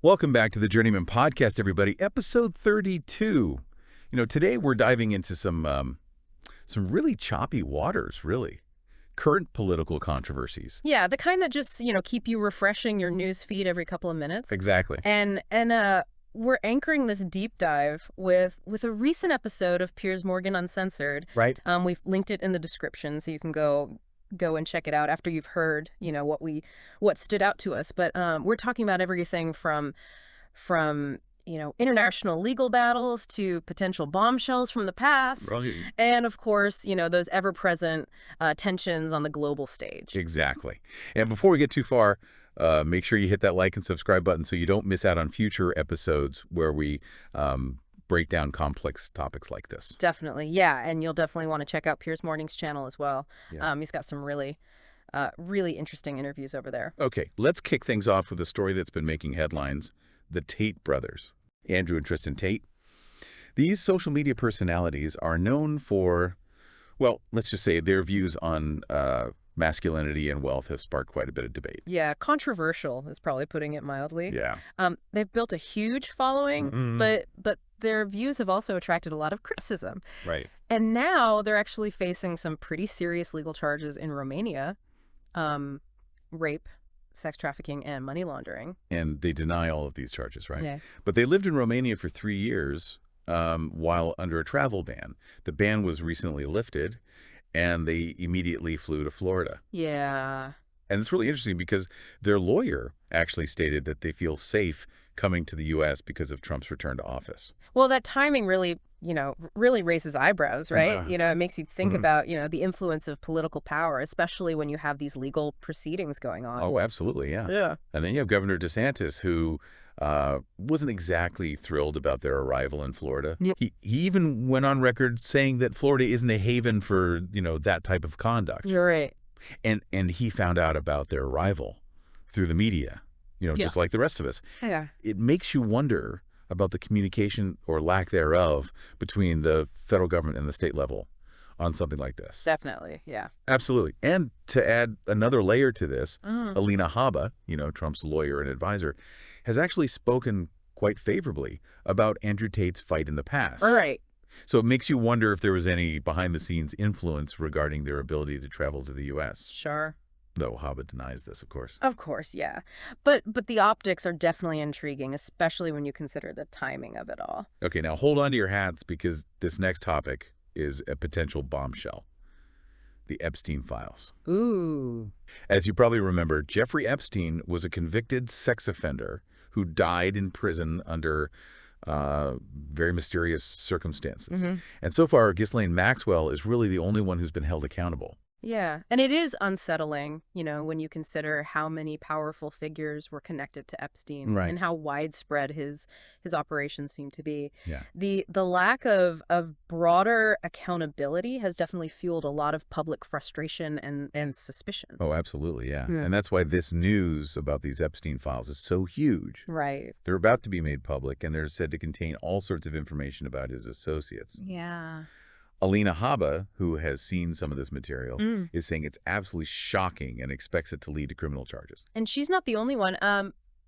Welcome back to the Journeyman Podcast, everybody. Episode 32. Today we're diving into some really choppy waters, really. Current political controversies. Yeah, the kind that just, keep you refreshing your news feed every couple of minutes. Exactly. And we're anchoring this deep dive with a recent episode of Piers Morgan Uncensored. Right. We've linked it in the description so you can go and check it out after you've heard, what stood out to us. But we're talking about everything from international legal battles to potential bombshells from the past. Right. And of course, those ever-present tensions on the global stage. Exactly. And before we get too far, make sure you hit that like and subscribe button so you don't miss out on future episodes where we break down complex topics like this. Definitely. Yeah. And you'll definitely want to check out Piers Morning's channel as well. Yeah. He's got some really interesting interviews over there. Okay, let's kick things off with a story that's been making headlines. The Tate brothers, Andrew and Tristan Tate. These social media personalities are known for, well, let's just say their views on masculinity and wealth have sparked quite a bit of debate. Yeah, controversial is probably putting it mildly. Yeah. They've built a huge following, but their views have also attracted a lot of criticism. Right. And now they're actually facing some pretty serious legal charges in Romania, rape, sex trafficking, and money laundering. And they deny all of these charges, right? Yeah. But they lived in Romania for 3 years while under a travel ban. The ban was recently lifted, and they immediately flew to Florida. Yeah. And it's really interesting because their lawyer actually stated that they feel safe coming to the U.S. because of Trump's return to office. Well, that timing really raises eyebrows, right? It makes you think about, the influence of political power, especially when you have these legal proceedings going on. Oh, absolutely, yeah. Yeah. And then you have Governor DeSantis, who wasn't exactly thrilled about their arrival in Florida. Yep. He even went on record saying that Florida isn't a haven for, that type of conduct. You're right. And he found out about their arrival through the media, just like the rest of us. Yeah. It makes you wonder about the communication or lack thereof between the federal government and the state level on something like this. Definitely, yeah. Absolutely. And to add another layer to this, Alina Habba, Trump's lawyer and advisor, has actually spoken quite favorably about Andrew Tate's fight in the past. All right. So it makes you wonder if there was any behind-the-scenes influence regarding their ability to travel to the U.S. Sure. Though Habba denies this, of course. Of course, yeah. But the optics are definitely intriguing, especially when you consider the timing of it all. Okay, now hold on to your hats because this next topic is a potential bombshell. The Epstein files. Ooh. As you probably remember, Jeffrey Epstein was a convicted sex offender who died in prison under very mysterious circumstances. And so far, Ghislaine Maxwell is really the only one who's been held accountable. Yeah, and it is unsettling, when you consider how many powerful figures were connected to Epstein and how widespread his operations seem to be. Yeah. The lack of broader accountability has definitely fueled a lot of public frustration and suspicion. Oh, absolutely, yeah. And that's why this news about these Epstein files is so huge. Right. They're about to be made public, and they're said to contain all sorts of information about his associates. Yeah. Alina Habba, who has seen some of this material, is saying it's absolutely shocking and expects it to lead to criminal charges. And she's not the only one.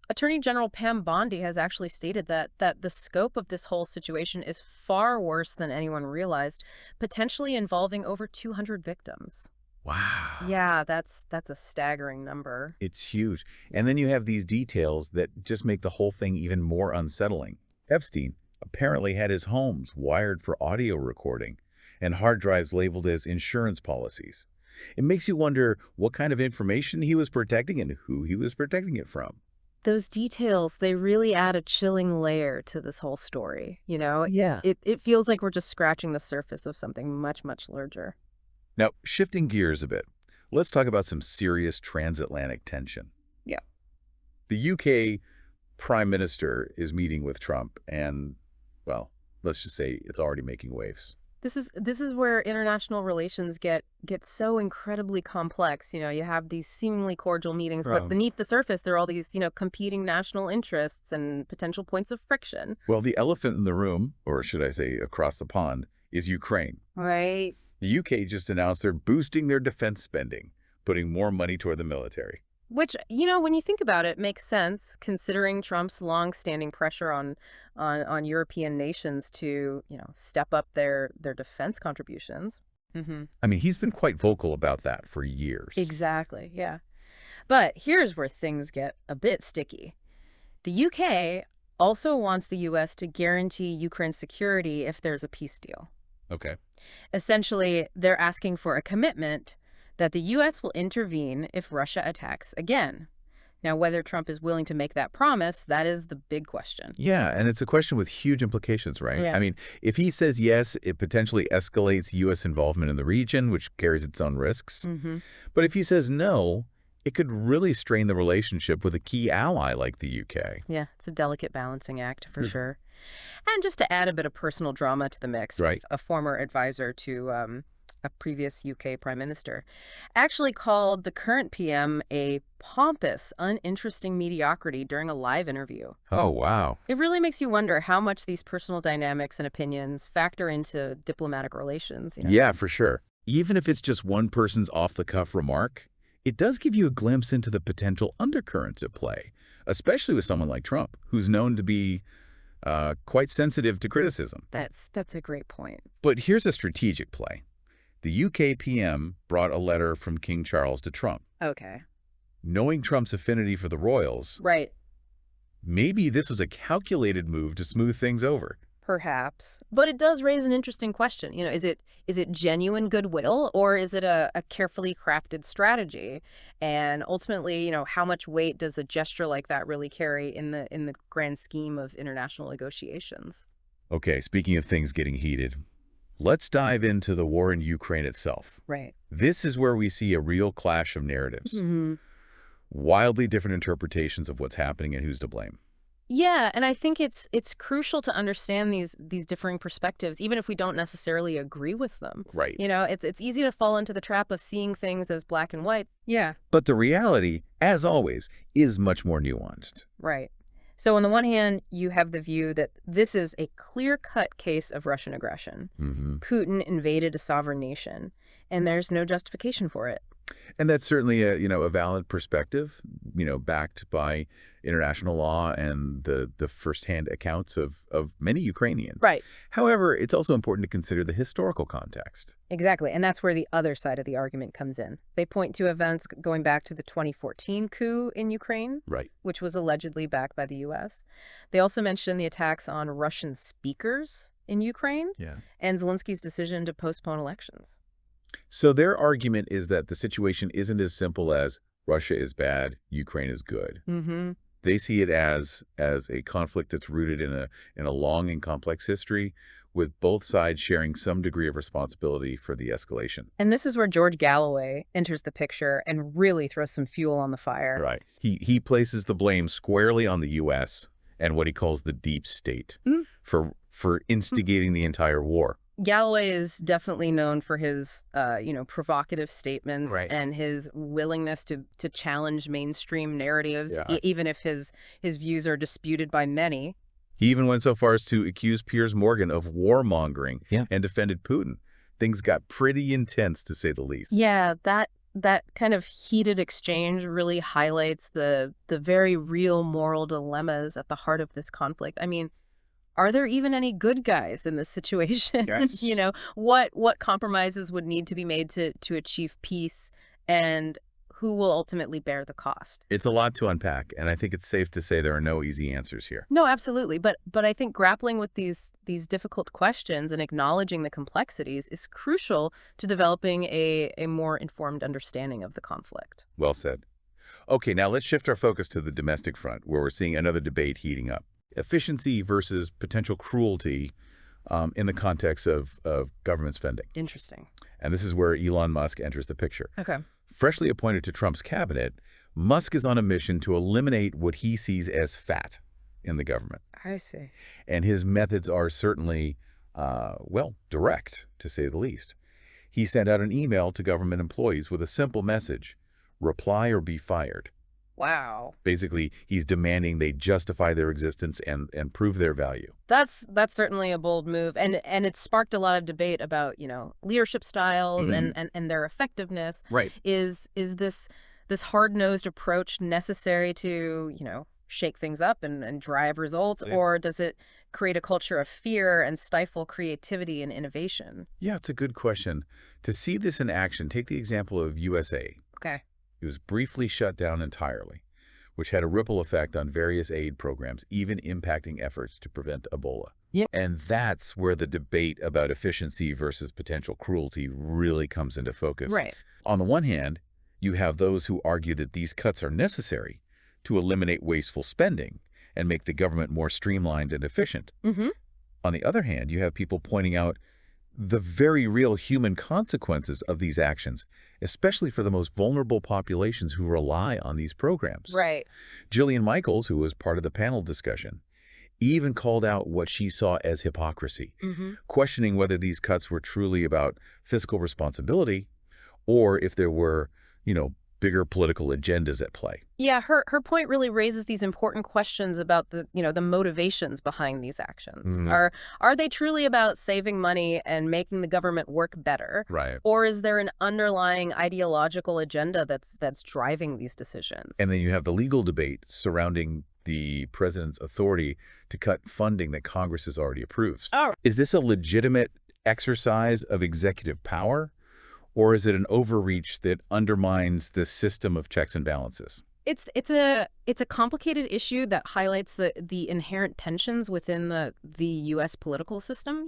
Attorney General Pam Bondi has actually stated that the scope of this whole situation is far worse than anyone realized, potentially involving over 200 victims. Wow. Yeah, that's a staggering number. It's huge. And then you have these details that just make the whole thing even more unsettling. Epstein apparently had his homes wired for audio recording and hard drives labeled as insurance policies. It makes you wonder what kind of information he was protecting and who he was protecting it from. Those details, they really add a chilling layer to this whole story, Yeah. It feels like we're just scratching the surface of something much, much larger. Now, shifting gears a bit, let's talk about some serious transatlantic tension. Yeah. The UK Prime Minister is meeting with Trump and, well, let's just say it's already making waves. This is where international relations get so incredibly complex. You have these seemingly cordial meetings, but beneath the surface, there are all these, competing national interests and potential points of friction. Well, the elephant in the room, or should I say across the pond, is Ukraine. Right. The UK just announced they're boosting their defense spending, putting more money toward the military. Which, when you think about it, makes sense considering Trump's long-standing pressure on European nations to, step up their defense contributions. Mm-hmm. I mean, he's been quite vocal about that for years. Exactly, yeah. But here's where things get a bit sticky. The UK also wants the US to guarantee Ukraine's security if there's a peace deal. Okay. Essentially, they're asking for a commitment that the U.S. will intervene if Russia attacks again. Now, whether Trump is willing to make that promise, that is the big question. Yeah, and it's a question with huge implications, right? Yeah. I mean, if he says yes, it potentially escalates U.S. involvement in the region, which carries its own risks. Mm-hmm. But if he says no, it could really strain the relationship with a key ally like the U.K. Yeah, it's a delicate balancing act for sure. And just to add a bit of personal drama to the mix, Right. a former advisor to a previous UK prime minister actually called the current PM a pompous, uninteresting mediocrity during a live interview. Oh, wow. It really makes you wonder how much these personal dynamics and opinions factor into diplomatic relations. Yeah, for sure. Even if it's just one person's off-the-cuff remark, it does give you a glimpse into the potential undercurrents at play, especially with someone like Trump, who's known to be quite sensitive to criticism. That's a great point. But here's a strategic play. The UK PM brought a letter from King Charles to Trump. Okay. Knowing Trump's affinity for the royals, Right. maybe this was a calculated move to smooth things over. Perhaps. But it does raise an interesting question. Is it genuine goodwill, or is it a carefully crafted strategy? And ultimately, how much weight does a gesture like that really carry in the grand scheme of international negotiations? Okay, speaking of things getting heated, let's dive into the war in Ukraine itself. Right. This is where we see a real clash of narratives. Mm-hmm. Wildly different interpretations of what's happening and who's to blame. Yeah, and I think it's crucial to understand these differing perspectives, even if we don't necessarily agree with them. Right. It's easy to fall into the trap of seeing things as black and white. Yeah. But the reality, as always, is much more nuanced. Right. So on the one hand, you have the view that this is a clear-cut case of Russian aggression. Mm-hmm. Putin invaded a sovereign nation, and there's no justification for it. And that's certainly a valid perspective, backed by international law and the firsthand accounts of many Ukrainians. Right. However, it's also important to consider the historical context. Exactly, and that's where the other side of the argument comes in. They point to events going back to the 2014 coup in Ukraine, Right. which was allegedly backed by the U.S. They also mention the attacks on Russian speakers in Ukraine Yeah. and Zelensky's decision to postpone elections. So their argument is that the situation isn't as simple as Russia is bad, Ukraine is good. Mm-hmm. They see it as a conflict that's rooted in a long and complex history, with both sides sharing some degree of responsibility for the escalation. And this is where George Galloway enters the picture and really throws some fuel on the fire. Right. He places the blame squarely on the U.S. and what he calls the deep state for instigating the entire war. Galloway is definitely known for his, provocative statements Right. and his willingness to challenge mainstream narratives, Yeah. even if his views are disputed by many. He even went so far as to accuse Piers Morgan of warmongering and defended Putin. Things got pretty intense, to say the least. Yeah, that kind of heated exchange really highlights the very real moral dilemmas at the heart of this conflict. I mean, are there even any good guys in this situation? Yes. What compromises would need to be made to achieve peace, and who will ultimately bear the cost? It's a lot to unpack, and I think it's safe to say there are no easy answers here. No, absolutely. But I think grappling with these difficult questions and acknowledging the complexities is crucial to developing a more informed understanding of the conflict. Well said. Okay, now let's shift our focus to the domestic front, where we're seeing another debate heating up. Efficiency versus potential cruelty in the context of government spending. Interesting. And this is where Elon Musk enters the picture. Okay. Freshly appointed to Trump's cabinet, Musk is on a mission to eliminate what he sees as fat in the government. I see. And his methods are certainly, direct, to say the least. He sent out an email to government employees with a simple message: reply or be fired. Wow. Basically, he's demanding they justify their existence and prove their value. That's certainly a bold move, and it sparked a lot of debate about leadership styles and their effectiveness. Right. Is this this hard-nosed approach necessary to, shake things up and drive results, Yeah. or does it create a culture of fear and stifle creativity and innovation? Yeah, it's a good question. To see this in action, take the example of USA. Okay. It was briefly shut down entirely, which had a ripple effect on various aid programs, even impacting efforts to prevent Ebola. Yeah. And that's where the debate about efficiency versus potential cruelty really comes into focus. Right. On the one hand, you have those who argue that these cuts are necessary to eliminate wasteful spending and make the government more streamlined and efficient. Mm-hmm. On the other hand, you have people pointing out the very real human consequences of these actions, especially for the most vulnerable populations who rely on these programs. Right. Gillian Michaels, who was part of the panel discussion, even called out what she saw as hypocrisy, Mm-hmm. questioning whether these cuts were truly about fiscal responsibility or if there were, bigger political agendas at play. Yeah, her point really raises these important questions about the motivations behind these actions. Mhm. Are they truly about saving money and making the government work better? Right. Or is there an underlying ideological agenda that's driving these decisions? And then you have the legal debate surrounding the president's authority to cut funding that Congress has already approved. Oh. Is this a legitimate exercise of executive power, or is it an overreach that undermines the system of checks and balances? It's a complicated issue that highlights the inherent tensions within the U.S. political system.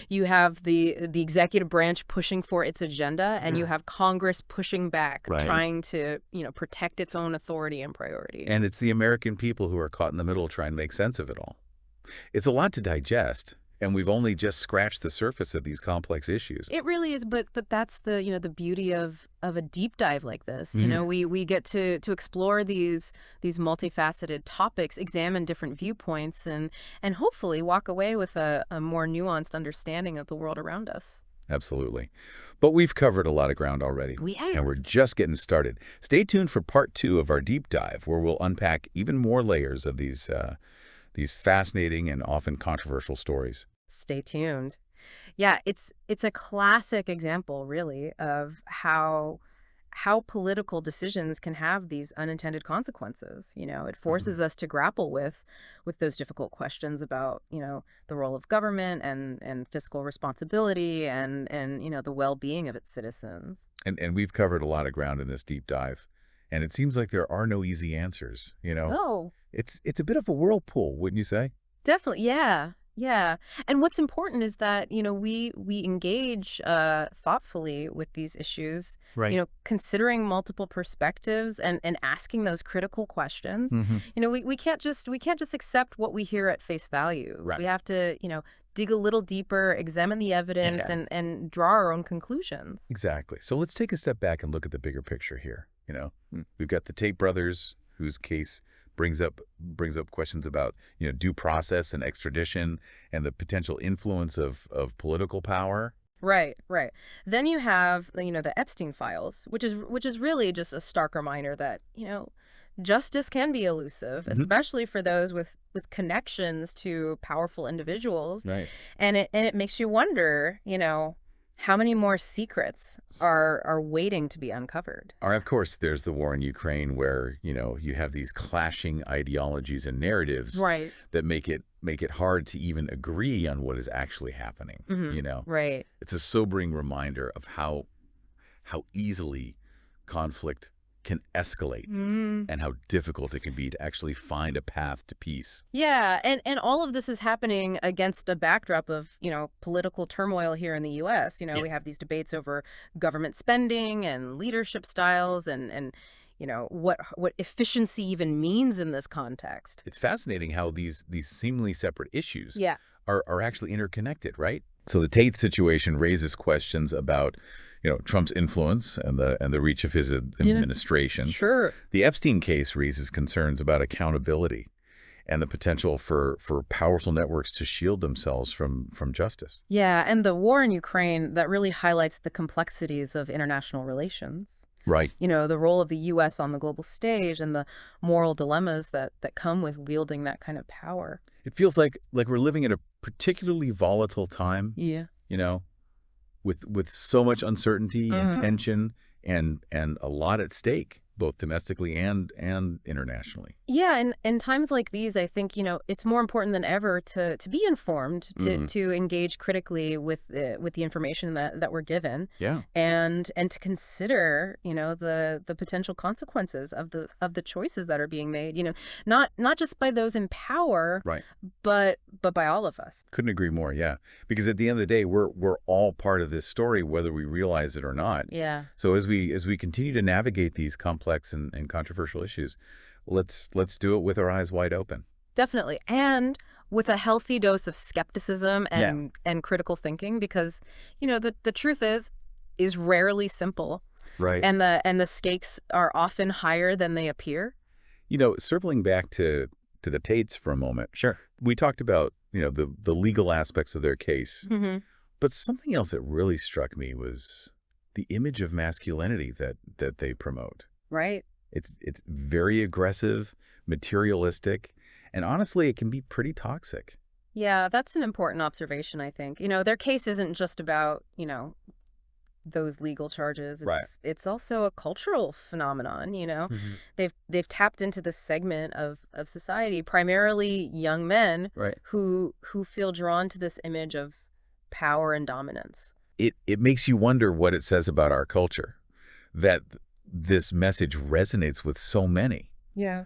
You have the executive branch pushing for its agenda, and you have Congress pushing back, Right. trying to protect its own authority and priority. And it's the American people who are caught in the middle trying to make sense of it all. It's a lot to digest, and we've only just scratched the surface of these complex issues. It really is, but that's the beauty of a deep dive like this. Mhm. We get to explore these multifaceted topics, examine different viewpoints, and hopefully walk away with a more nuanced understanding of the world around us. Absolutely. But we've covered a lot of ground already. We have. And we're just getting started. Stay tuned for part 2 of our deep dive, where we'll unpack even more layers of these fascinating and often controversial stories. Stay tuned. Yeah, it's a classic example, really, of how political decisions can have these unintended consequences. It forces us to grapple with those difficult questions about, the role of government and fiscal responsibility and the well-being of its citizens. And we've covered a lot of ground in this deep dive. And it seems like there are no easy answers, Oh, It's a bit of a whirlpool, wouldn't you say? definitely. Yeah. Yeah. And what's important is that, we engage thoughtfully with these issues, Right. Considering multiple perspectives and asking those critical questions. Mm-hmm. We can't just accept what we hear at face value. Right. We have to, dig a little deeper, examine the evidence, Yeah. and draw our own conclusions. Exactly. So let's take a step back and look at the bigger picture here. We've got the Tate brothers, whose case brings up questions about due process and extradition and the potential influence of political power. Right, right. Then you have the Epstein files, which is really just a stark reminder that justice can be elusive, Mhm. especially for those with connections to powerful individuals. Right. And it makes you wonder, how many more secrets are waiting to be uncovered. Or of course, there's the war in Ukraine, where you have these clashing ideologies and narratives Right. that make it hard to even agree on what is actually happening. Mhm. Right. It's a sobering reminder of how easily conflict can escalate and how difficult it can be to actually find a path to peace. Yeah, and all of this is happening against a backdrop of, political turmoil here in the U.S. Yeah. We have these debates over government spending and leadership styles and what efficiency even means in this context. It's fascinating how these seemingly separate issues Yeah. are actually interconnected, right? So the Tate situation raises questions about Trump's influence and the reach of his administration. Sure. The Epstein case raises concerns about accountability and the potential for powerful networks to shield themselves from justice. Yeah, and the war in Ukraine, that really highlights the complexities of international relations. Right. The role of the U.S. on the global stage and the moral dilemmas that come with wielding that kind of power. It feels like we're living at a particularly volatile time, Yeah. with so much uncertainty and Mhm. tension and a lot at stake. both domestically and internationally. Yeah, and in times like these, I think, it's more important than ever to be informed, to engage critically with the information that we're given. Yeah. And to consider, the potential consequences of the choices that are being made, not just by those in power, Right. but by all of us. Couldn't agree more, yeah. Because at the end of the day, we're all part of this story, whether we realize it or not. Yeah. So as we continue to navigate these complex and controversial issues, let's do it with our eyes wide open. Definitely. And with a healthy dose of skepticism and critical thinking, because, the truth is rarely simple. Right. And the stakes are often higher than they appear. Circling back to the Tates for a moment. Sure. We talked about, the legal aspects of their case. Mm-hmm. But something else that really struck me was the image of masculinity that they promote. Right. It's very aggressive, materialistic, and honestly, it can be pretty toxic. Yeah, that's an important observation, I think. Their case isn't just about, those legal charges. It's also a cultural phenomenon, They've tapped into this segment of society, primarily young men, who feel drawn to this image of power and dominance. It makes you wonder what it says about our culture, that this message resonates with so many. Yeah.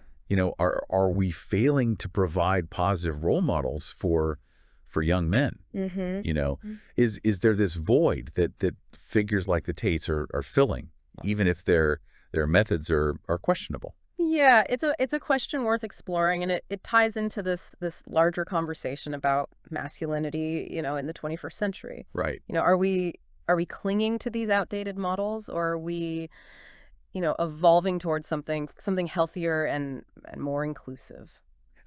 Are we failing to provide positive role models for young men? Mm-hmm. Is there this void that figures like the Tates are filling, even if their methods are questionable? Yeah, it's a question worth exploring, and it ties into this larger conversation about masculinity, in the 21st century. Right. Are we clinging to these outdated models, or are we, evolving towards something healthier and more inclusive?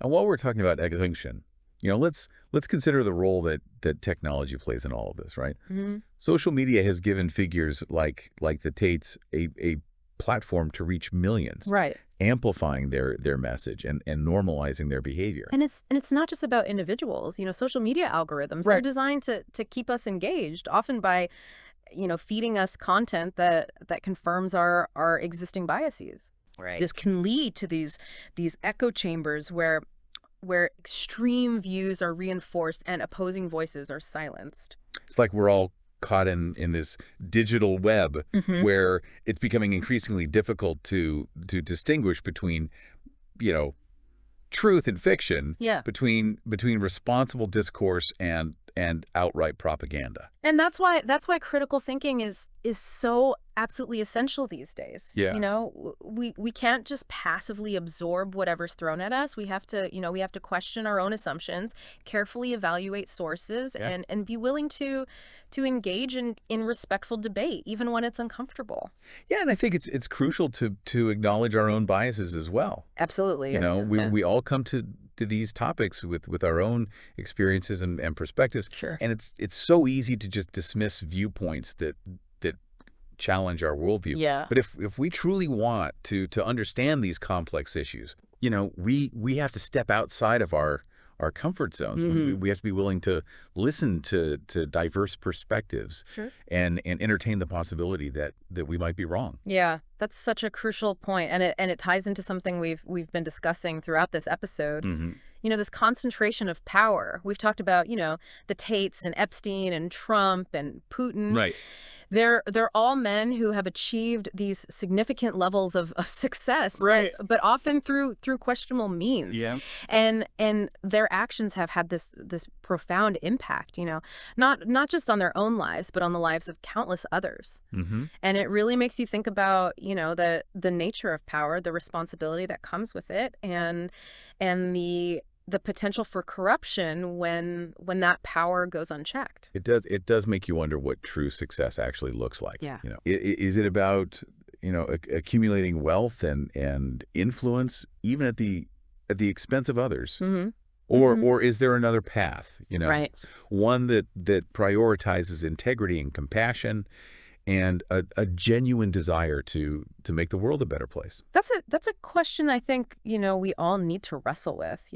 And while we're talking about extinction, let's consider the role that technology plays in all of this, right? Mm-hmm. Social media has given figures like the Tates a platform to reach millions, right, amplifying their message and normalizing their behavior. And it's not just about individuals. Social media algorithms are designed to keep us engaged, often by feeding us content that confirms our existing biases. Right. This can lead to these echo chambers where extreme views are reinforced and opposing voices are silenced. It's like we're all caught in this digital web where it's becoming increasingly difficult to distinguish between, truth and fiction, between responsible discourse and outright propaganda. And that's why critical thinking is so absolutely essential these days. Yeah. We can't just passively absorb whatever's thrown at us. We have to, question our own assumptions, carefully evaluate sources, and be willing to engage in respectful debate, even when it's uncomfortable. Yeah, and I think it's crucial to acknowledge our own biases as well. Absolutely. We all come to these topics with our own experiences and perspectives. Sure. And it's so easy to just dismiss viewpoints that challenge our worldview. Yeah. But if we truly want to understand these complex issues, we have to step outside of our comfort zones. We have to be willing to listen to diverse perspectives, and entertain the possibility that we might be wrong. Yeah, that's such a crucial point, and it ties into something we've been discussing throughout this episode. This concentration of power. We've talked about, the Tates and Epstein and Trump and Putin. Right. They're all men who have achieved these significant levels of success, right? But often through questionable means. Yeah. And their actions have had this profound impact, not just on their own lives, but on the lives of countless others. And it really makes you think about, the nature of power, the responsibility that comes with it, and the potential for corruption when that power goes unchecked. It does make you wonder what true success actually looks like. Yeah. Is it about, accumulating wealth and influence even at the expense of others? Or is there another path, Right. one that prioritizes integrity and compassion and a genuine desire to make the world a better place? That's a question I think, we all need to wrestle with,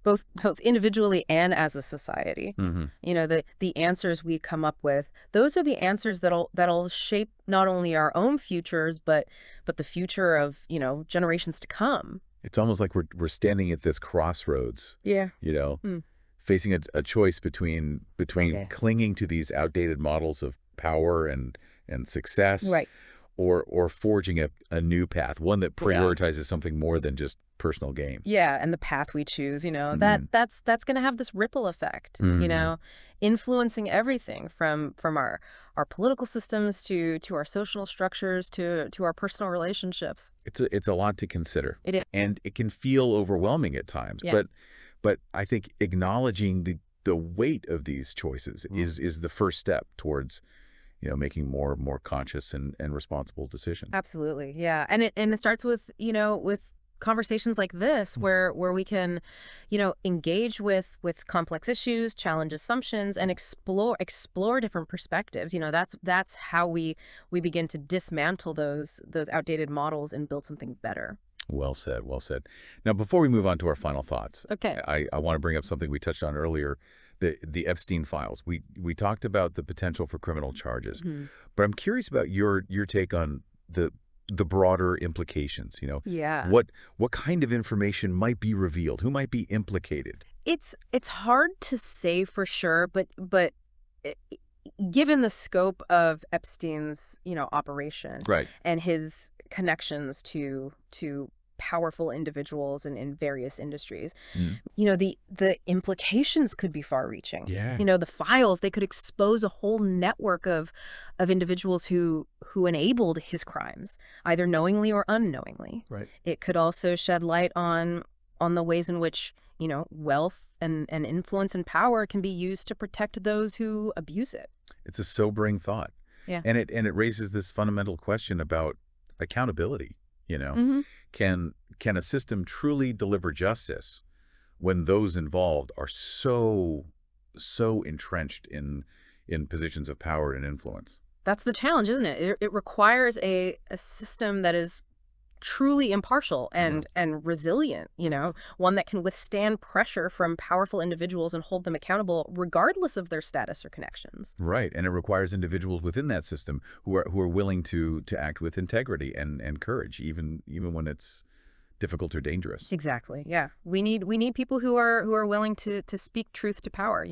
both individually and as a society. Hmm. You know, the answers we come up with, those are the answers that'll shape not only our own futures, but the future of, generations to come. It's almost like we're standing at this crossroads, Yeah. you know, Mm. facing a choice between clinging to these outdated models of power and success, Right. or forging a new path, one that Yeah. prioritizes something more than just personal gain. Yeah, and the path we choose, Mhm. that's going to have this ripple effect, Mhm. influencing everything from our political systems to our social structures to our personal relationships. It's a lot to consider, It is. and it can feel overwhelming at times. Yeah. But I think acknowledging the weight of these choices is the first step towards making more conscious and responsible decisions. Absolutely. Yeah. And it starts with, with conversations like this where we can, engage with complex issues, challenge assumptions, and explore different perspectives. That's how we begin to dismantle those outdated models and build something better. Well said, well said. Now, before we move on to our final thoughts, Okay. I want to bring up something we touched on earlier, the Epstein files. We talked about the potential for criminal charges, Mhm. but I'm curious about your take on the broader implications. Yeah. What kind of information might be revealed? Who might be implicated? It's hard to say for sure, but i- given the scope of Epstein's, operation Right. and his connections to powerful individuals in various industries, Mm. the implications could be far-reaching. Yeah. The files, they could expose a whole network of individuals who enabled his crimes, either knowingly or unknowingly. Right. It could also shed light on the ways in which, wealth and influence and power can be used to protect those who abuse it. It's a sobering thought. Yeah. And it raises this fundamental question about accountability. Hmm. Can a system truly deliver justice when those involved are so entrenched in positions of power and influence? That's the challenge, isn't it? It requires a system that is truly impartial and resilient, one that can withstand pressure from powerful individuals and hold them accountable regardless of their status or connections. Right, and it requires individuals within that system who are willing to act with integrity and courage, even when it's difficult or dangerous. Exactly. Yeah. We need people who are willing to speak truth to power,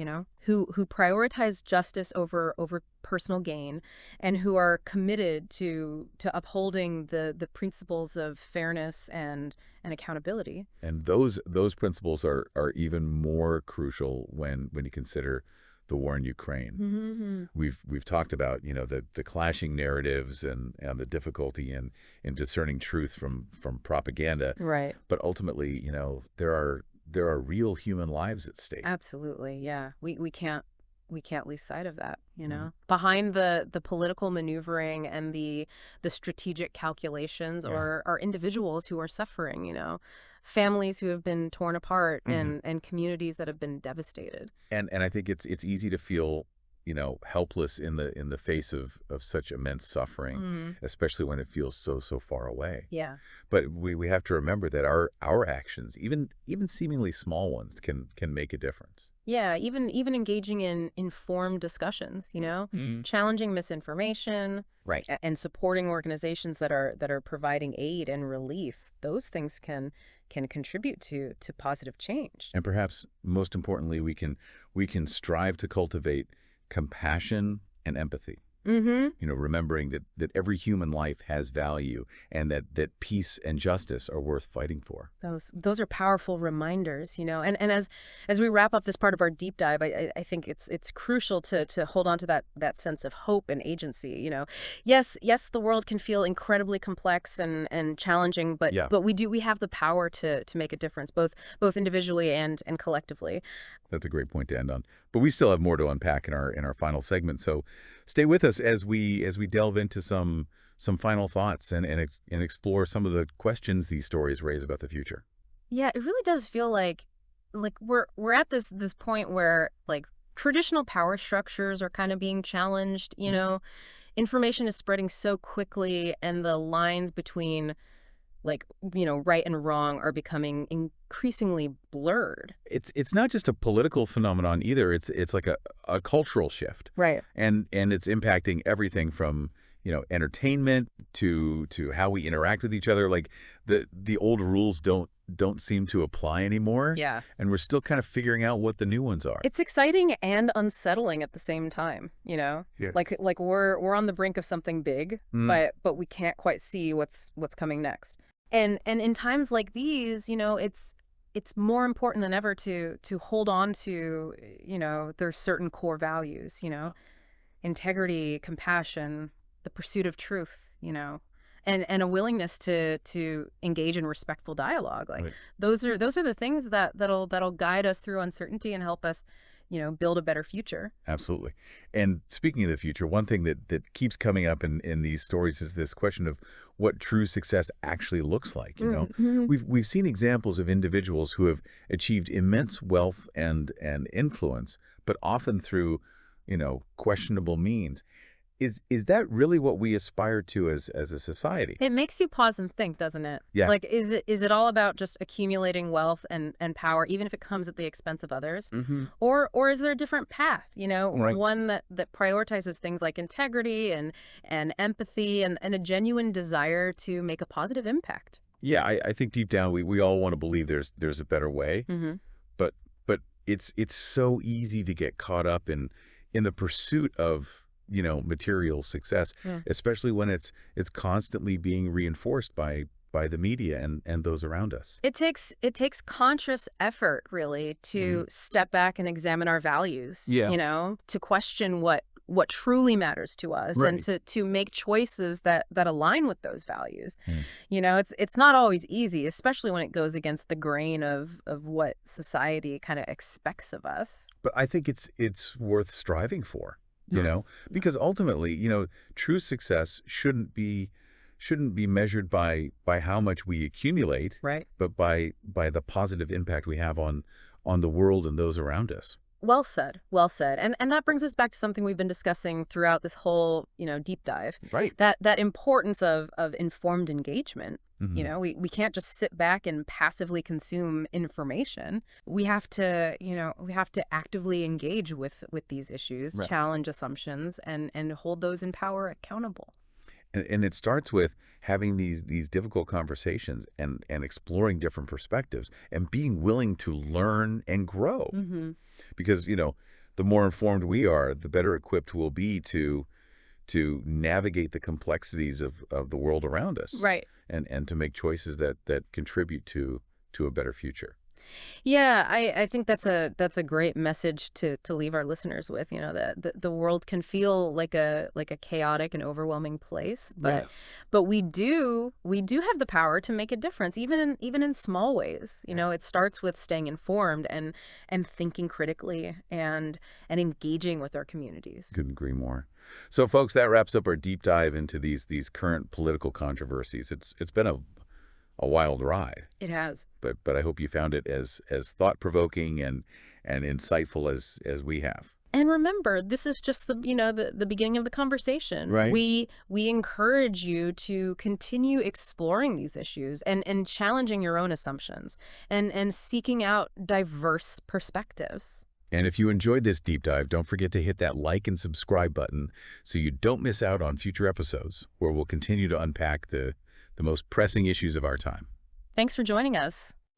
who prioritize justice over personal gain and who are committed to upholding the principles of fairness and accountability. And those principles are even more crucial when you consider the war in Ukraine. Mm-hmm. We've talked about the clashing narratives and the difficulty in discerning truth from propaganda. Right. But ultimately, there are real human lives at stake. Absolutely. Yeah. We can't lose sight of that, Mhm. Behind the political maneuvering and the strategic calculations Yeah. are individuals who are suffering, families who have been torn apart Mhm. and communities that have been devastated. And I think it's easy to feel helpless in the face of such immense suffering, Mm. especially when it feels so far away. Yeah. But we have to remember that our actions, even seemingly small ones, can make a difference. Yeah, even engaging in informed discussions, Mhm. challenging misinformation, Right. and supporting organizations that are providing aid and relief. Those things can contribute to positive change. And perhaps most importantly, we can strive to cultivate compassion and empathy. Mm-hmm. Remembering that every human life has value and that peace and justice are worth fighting for. Those are powerful reminders, and as we wrap up this part of our deep dive, I think it's crucial to hold on to that sense of hope and agency. Yes, the world can feel incredibly complex and challenging, but Yeah. we have the power to make a difference, both individually and collectively. That's a great point to end on. But we still have more to unpack in our final segment. So stay with us as we delve into some final thoughts and explore some of the questions these stories raise about the future. Yeah, it really does feel like we're at this point where like traditional power structures are kind of being challenged. Information is spreading so quickly, and the lines between like, right and wrong are becoming increasingly blurred. It's not just a political phenomenon either. It's like a cultural shift. Right. And it's impacting everything from, entertainment to how we interact with each other. Like the old rules don't seem to apply anymore. Yeah. And we're still kind of figuring out what the new ones are. It's exciting and unsettling at the same time, Yeah. Like we're on the brink of something big, but we can't quite see what's coming next. And in times like these, it's more important than ever to hold on to, there's certain core values, integrity, compassion, the pursuit of truth, and a willingness to engage in respectful dialogue. Like Right. those are the things that'll guide us through uncertainty and help us, build a better future. Absolutely. And speaking of the future, one thing that keeps coming up in these stories is this question of what true success actually looks like. We've seen examples of individuals who have achieved immense wealth and influence, but often through, questionable means. Is that really what we aspire to as a society? It makes you pause and think, doesn't it? Yeah. Like, is it all about just accumulating wealth and power, even if it comes at the expense of others? Mm-hmm. Or is there a different path, Right. one that prioritizes things like integrity and empathy and a genuine desire to make a positive impact? Yeah, I think deep down we all want to believe there's a better way, Mm-hmm. but it's so easy to get caught up in the pursuit of material success, Yeah. especially when it's constantly being reinforced by the media and those around us. It takes conscious effort, really, to step back and examine our values, Yeah. to question what truly matters to us and to make choices that align with those values. It's not always easy, especially when it goes against the grain of what society kind of expects of us. But I think it's worth striving for, Yeah. because ultimately, true success shouldn't be measured by how much we accumulate, Right. but by the positive impact we have on the world and those around us. Well said. Well said. And that brings us back to something we've been discussing throughout this whole, deep dive. Right. That importance of informed engagement. Mhm. We can't just sit back and passively consume information. We have to, actively engage with these issues, Right. challenge assumptions, and hold those in power accountable. And it starts with having these difficult conversations and exploring different perspectives and being willing to learn and grow. Mm-hmm. Because, the more informed we are, the better equipped we'll be to navigate the complexities of the world around us. Right. And to make choices that contribute to a better future. Yeah, I think that's a great message to leave our listeners with. That the world can feel like a chaotic and overwhelming place, Yeah. but we do have the power to make a difference, even in small ways. It starts with staying informed and thinking critically and engaging with our communities. Couldn't agree more. So, folks, that wraps up our deep dive into these current political controversies. It's been a wild ride. It has. But I hope you found it as thought-provoking and insightful as we have. And remember, this is just the beginning of the conversation. Right. We encourage you to continue exploring these issues and challenging your own assumptions and seeking out diverse perspectives. And if you enjoyed this deep dive, don't forget to hit that like and subscribe button so you don't miss out on future episodes where we'll continue to unpack the most pressing issues of our time. Thanks for joining us.